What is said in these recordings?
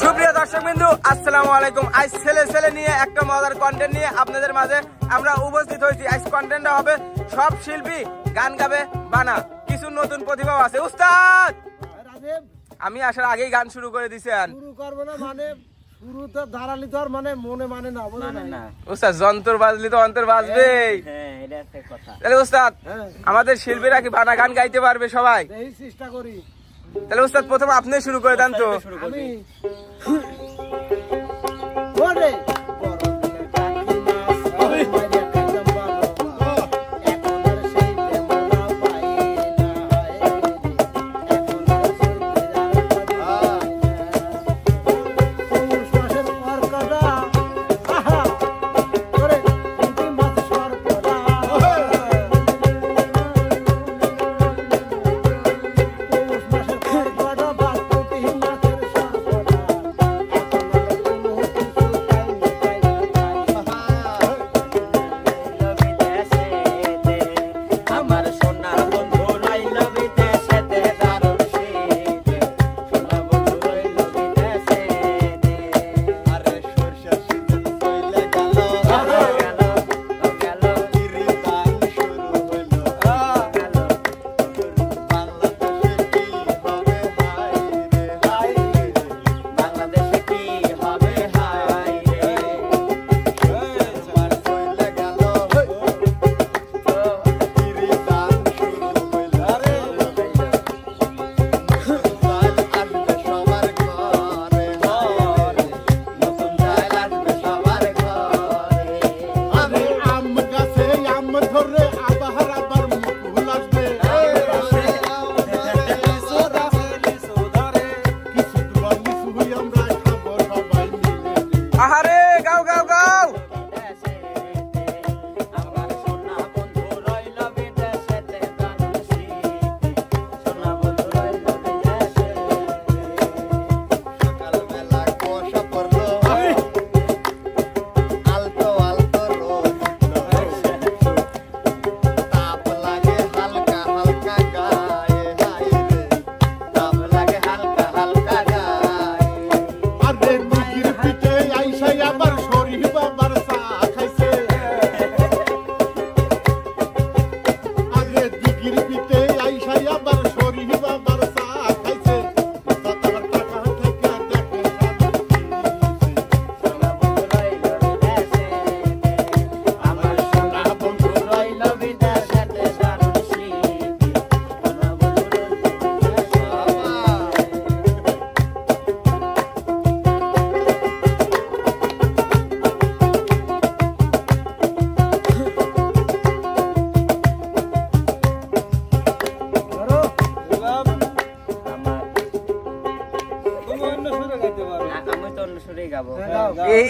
সুপ্রিয় দর্শক বিন্দু, আসসালামু আলাইকুম। আজ ছেলে ছেলে নিয়ে একটা মজার কন্টেন্ট নিয়ে আপনাদের মাঝে আমরা উপস্থিত হয়েছি। আজ কন্টেন্টটা হবে সব শিল্পী গান গাবে বানা, কিছু নতুন প্রতিভাও আছে। উস্তাদ, আমি আসার আগেই গান শুরু করে দিছেন। শুরু করব না মানে শুরু তো দাঁড়ালি তো আর মানে মনে মানে না বলে না উস্তাদ, যন্ত্র বাজলি তো অন্তর বাজবেই। হ্যাঁ, এটা একটা কথা। তাহলে উস্তাদ, আমাদের শিল্পীরা কি বানা গান গাইতে পারবে সবাই? এই চেষ্টা করি। তাহলে উস্তাদ, প্রথম আপনি শুরু করে দেন তো। আমি ওরে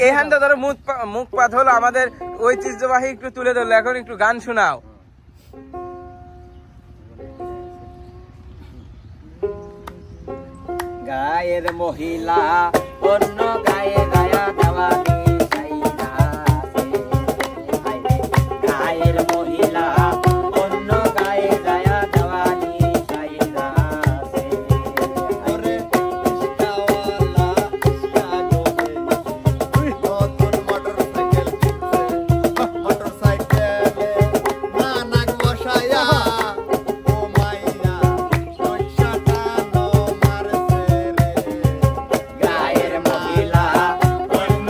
এইখানটা ধরো মুখ পাত হলো আমাদের ঐতিহ্যবাহী, একটু তুলে ধরলো। এখন একটু গান শোনাও। গায়ের মহিলা অন্য গায়ে গায়া দেওয়ানি গায়ের মহিলা অন্য গায়ে গায়া দেওয়ানি গায়ের মহিলা অন্য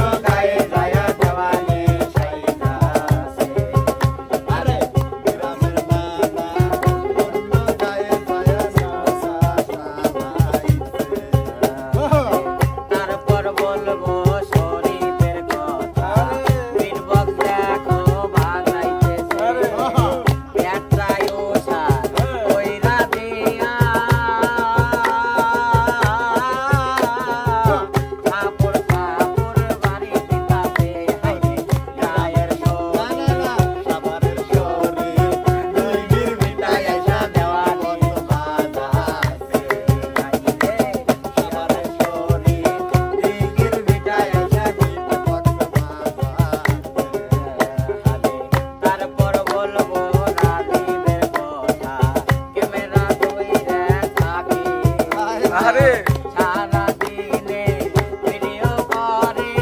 আরে সারা দিনে ভিডিও করে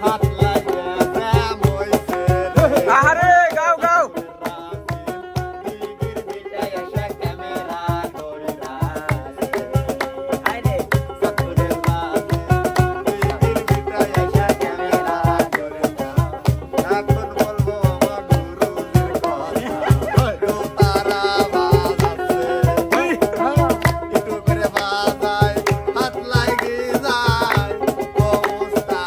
হাত লাগে প্রেম হইছে রে আরে গাও গাও দিদির বিটায় এসে ক্যামেরা ধরে আইরে সতুরে বাজে দিদির ভিটায় এসে ক্যামেরা ধরে এখন বলবো আমার নুরুলের কথা তো তারা বাজাচ্ছে একটু করে বাজায় হাত লাগে যায় অবস্থা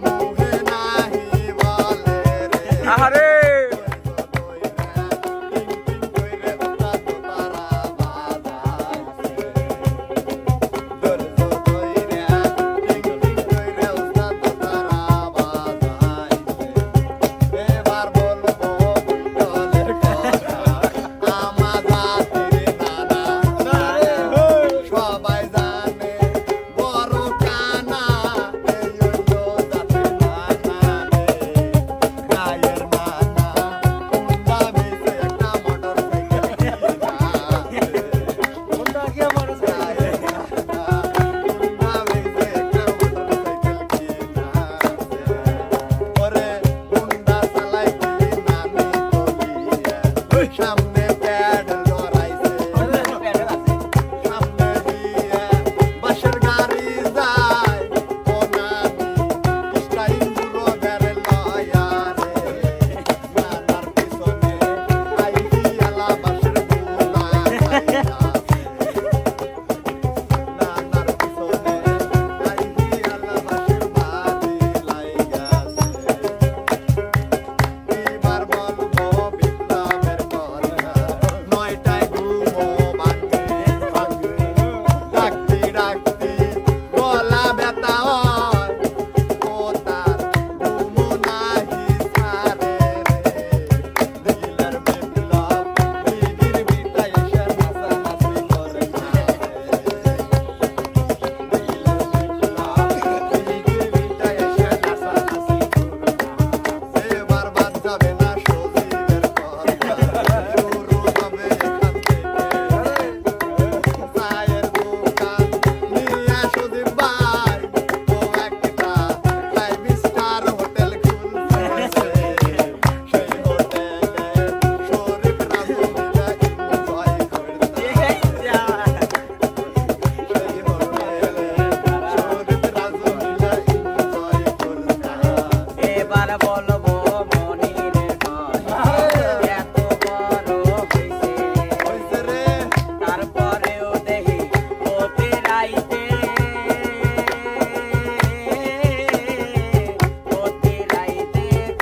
মুখে নাহি বলে রে আরে সবাই জানে বড় কানা এই হলো জাতির মানা রে গায়ের মানা হুন্ডা বেচে একটা মোটরসাইকেল হুন্ডা কে মোটরসাইকেল হুন্ডা বেচে একটা মোটরসাইকেল কিনা ওরে হুন্ডা চালাই কি নামি কলিয়া সামনে প্যাড লড়াইছে সামনে দিয়ে বাসের গাড়ি যায় ও নামি স্টাইল পুরো বেড়ে লয়া রে নানার পিছনে আইডি আলা বাসের গুলা নানার পিছনে আইডি আলা বাসের বাড়ি লাইগাছে এবার বলবো বিপ্লবের কথা নয়টায় ঘুমো ভাঙে ভাঙে ডাকতি ডাকতি গলা ব্যথা হয় ও তার ঘুমো নাহি ছাড়ে রে দিলের বিপ্লব দিদির বিটায় এসে নাচানাচি করে না এবার বাদ যাবে না সজীবের কথা শুরু হবে এখান থেকে চায়ের দোকান নিয়ে সজীব ভাই ও একটা 5 স্টার হোটেল খুলছে সেই হোটেলে শরীফ রাজু মিলা এনজয় করতে সেই হোটেলে শরীফ রাজু মিলা এনজয় করতে এবার বলবো মনির কথা এত বড় হইছে হইছে রে তারপরেও দেখি ওতে রাইতে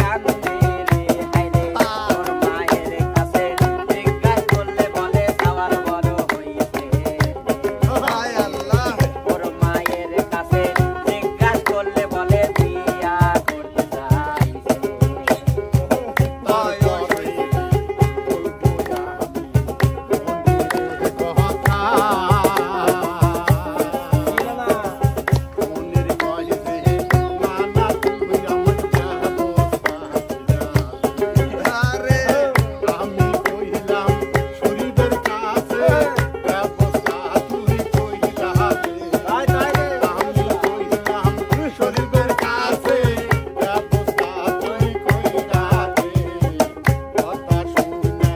কান্দে রে হাইরে তোর মায়ের কাছে জিজ্ঞাসা করলে বলে সবার বড় হইছে হায় আল্লাহ ওর মায়ের কাছে জিজ্ঞাসা করলে বলে বিয়া করতে চাইছে বয়সী বলবো না মনের কথা মনের বয়সে নানা তুমি আমার যাবো আরে আমি কইলাম শরীরের কাছে ব্যবস্থা তুই কইলা আমি কইলাম শরীরের কাছে ব্যবস্থা তুই কইলা কথা শুনে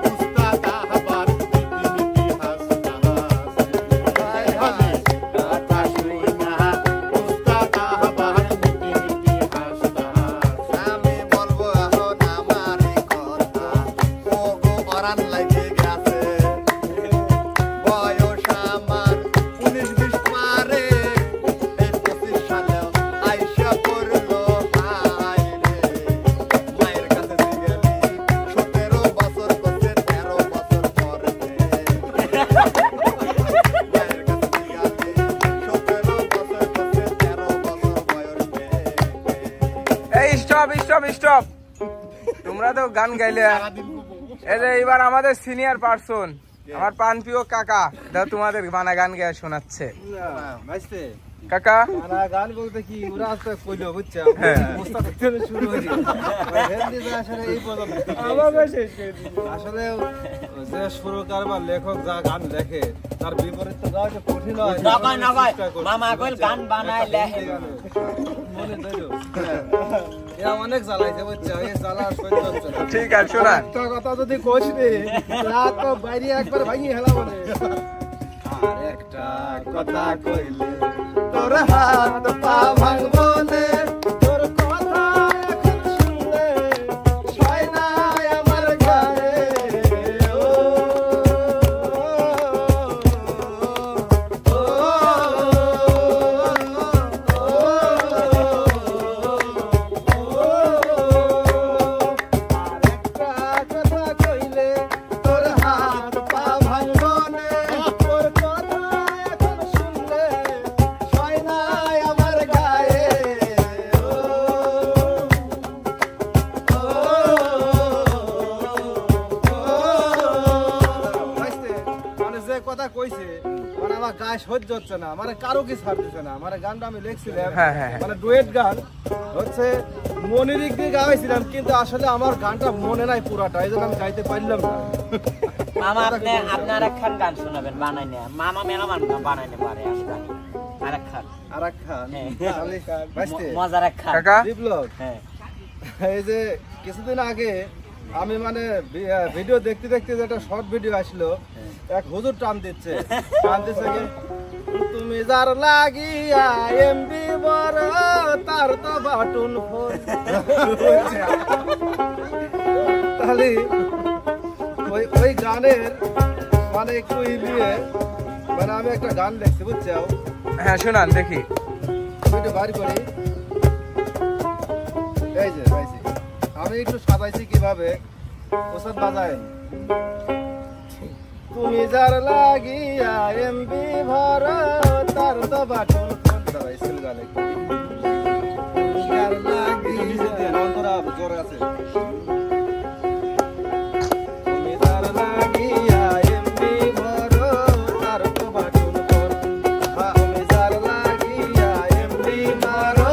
উস্তাদ আবার রীতিনীতি হাসতা কথা শুনে উস্তাদ আবার রীতিনীতি হাসতা আমি বলবো এখন আমারই কথা ওগো অরান লাগে গেছে বয়স আমার 19-20 মারে এই 25 সালেও আইসা পড়লো হায় রে মায়ের কাছে গেলি 17 বছর করছে 13 বছর পরে মায়ের কাছে গেলি 17 বছর করছে 13 বছর বয়সে এই স্টপ স্টপ স্টপ তোমরা তো গান গাইলে এই যে এবার আমাদের সিনিয়র পার্সন আমার পানপ্রিয় কাকা দাও তোমাদের বানা গান গায়ে শোনাচ্ছে কাকা গান বলতে কি ওরা আজকে কইলো বুঝছো হ্যাঁ। ওস্তাদ থেকে শুরু হয়ে হিন্দি আসলে এই পর্যন্ত আসলে যে সুরকার বা লেখক যা গান লেখে তার বিপরীত তো গাওয়া যে কঠিন হয় নকয় নকয় মামা কইল গান বানায় লেখে মনে ধরো এরা অনেক জ্বালাইছে বুঝছো এই জ্বালা সহ্য হচ্ছে না। ঠিক আছে শোনা একটা কথা যদি কোচ রে রাত তো বাইরে একবার ভাঙি হেলা বলে আর একটা কথা কইলে তোর হাত পা ভাঙবো নে তোর কথা এখন শুনলে ছয় না আমার গায়ে ও আরেকটা কথা কইলে তোর হাত পা ভাঙবো নে তোর কথা এখন শুনলে ছয় না আমার গায়ে মানে যে কথা কইছে মানে আমার গায়ে সহ্য হচ্ছে না মানে কারো কি ছাড়তেছে না মানে গানটা আমি লিখছিলাম হ্যাঁ, হ্যাঁ, হ্যাঁ। মানে ডুয়েট গান হচ্ছে মনিরিক দিয়ে গাইছিলাম কিন্তু আসলে আমার গানটা মনে নাই পুরাটা এই জন্য আমি গাইতে পারলাম না মামা আপনার একখান গান শোনাবেন বানাই না মামা মেলামান বানাই না পারে আসলে আরেকখান আরেক খান হ্যাঁ। তাহলে বাইস্তে মজার একখান কাকা বিপ্লব হ্যাঁ এই যে কিছুদিন আগে আমি মানে ভিডিও দেখতে দেখতে যেটা শর্ট ভিডিও আসলো এক হুজুর টান দিচ্ছে কি, তুমি যার লাগিয়া এমবি বড় তার তো বাটুন ফোন তাহলে ওই গানের মানে একটু ইলিয়ে মানে আমি একটা গান লিখছি বুঝছো হ্যাঁ শোনান দেখি আমি একটু বাড়ি করি এই যে পাইছি আমি একটু সাজাইছি কিভাবে ওসব বাজায় তুমি যার লাগিয়া এমবি ভর তার তো বাটুন ফোন দাঁড়াইছিল গালে তুমি যার লাগিয়া অন্তরা জোর আছে তুমি যার লাগিয়া এমবি ভর তার তো বাটুন ফোন তুমি যার লাগিয়া এমবি মারো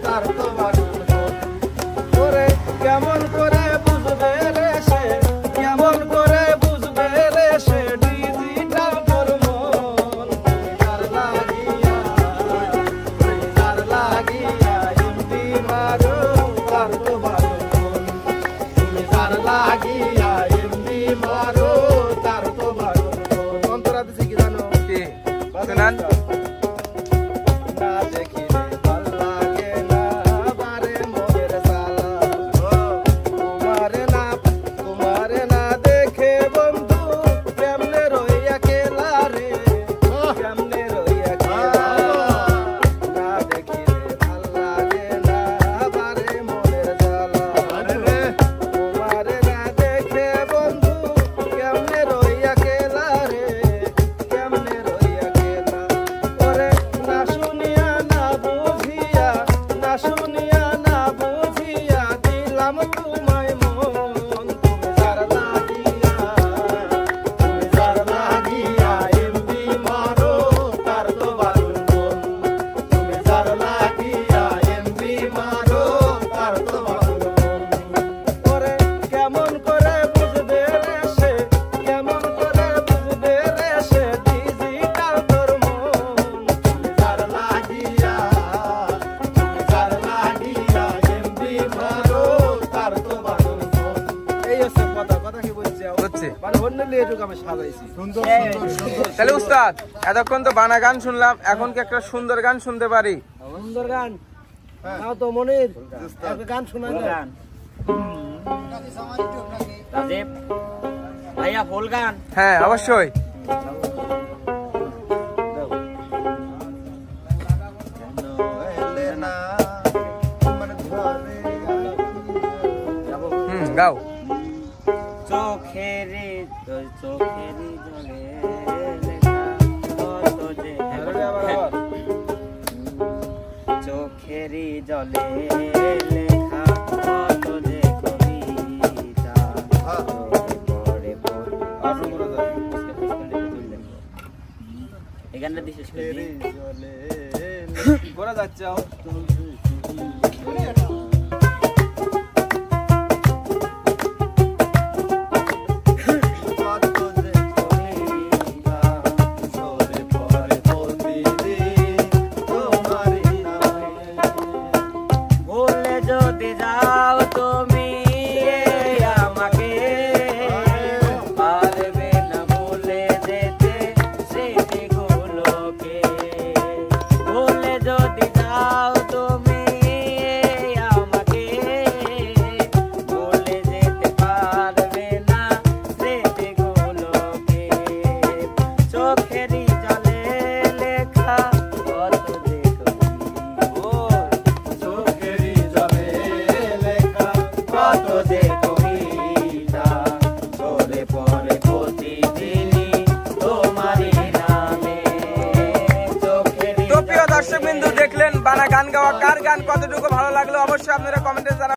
তার তো বাটুন ফোন ওরে কেমন করে বুঝবে রে সে কেমন করে বুঝবে রে সে ডিজিটাল তোর মন তুমি যার লাগিয়া এমবি মারো তার তো বাটুন ফোন তুমি যার লাগিয়া এমবি মারো তার তো বাটুন ফোন অন্তরা দিছে কি জানো কি শোনান না দেখিলে ভাল লাগে না বারে মোরের সালা তোমারে না দেখে বন্ধু কেমনে রইয়া কেলা রে কেমনে রইয়া কেলা না দেখিলে ভাল লাগে না বারে মোরের সালা তোমারে না দেখে বন্ধু কেমনে রইয়া কেলা রে কেমনে রইয়া কেলা ওরে না শুনিয়া না বুঝিয়া না শুনিয়া না বুঝিয়া দিলাম তোমায় মন তুমি যার লাগিয়া এমবি মারো তার তো বাটুন ফোন তুমি যার লাগিয়া এমবি মারো তার তো বাটুন ফোন ওরে কেমন করে বুঝবে রে সে কেমন করে বুঝবে রে সে ডিজিটাল তোর মন তুমি যার লাগিয়া এমবি মারো তার তো বাটুন ফোন এই হচ্ছে কথা কি বলছি বুঝছি। মানে অন্য লিয়েটুকু আমি সাজাইছি সুন্দর তাহলে উস্তাদ এতক্ষণ তো বানা গান শুনলাম এখন কি একটা সুন্দর গান শুনতে পারি সুন্দর গান তাও তো মনির একটা গান শোনা গান রাজীব ভাইয়া ফুল গান হ্যাঁ অবশ্যই গাও চোখেরি জলে লেখা কত যে চোখেরি জলে লেখা কত যে কবিতা পড়ে এই গানটা দিয়ে শেষ করে দিই। করা যাচ্ছে ভুলে যদি যাও তুমি আমাকে পারবে না ভুলে যেতে স্মৃতিগুলোকে। ভুলে যদি যাও তুমি আমাকে ভুলে যেতে পারবে না স্মৃতিগুলোকে। চোখেরই জলে লেখা কত যে চোখেরই জলে লেখা কত যে কবিতা চলে পড়ে প্রতিদিনই তোমারই নামে। চোখেরই তো প্রিয় দর্শক বিন্দু দেখলেন বানা গান গাওয়া, কার গান কতটুকু ভালো লাগলো অবশ্যই আপনারা কমেন্টে জানাবেন।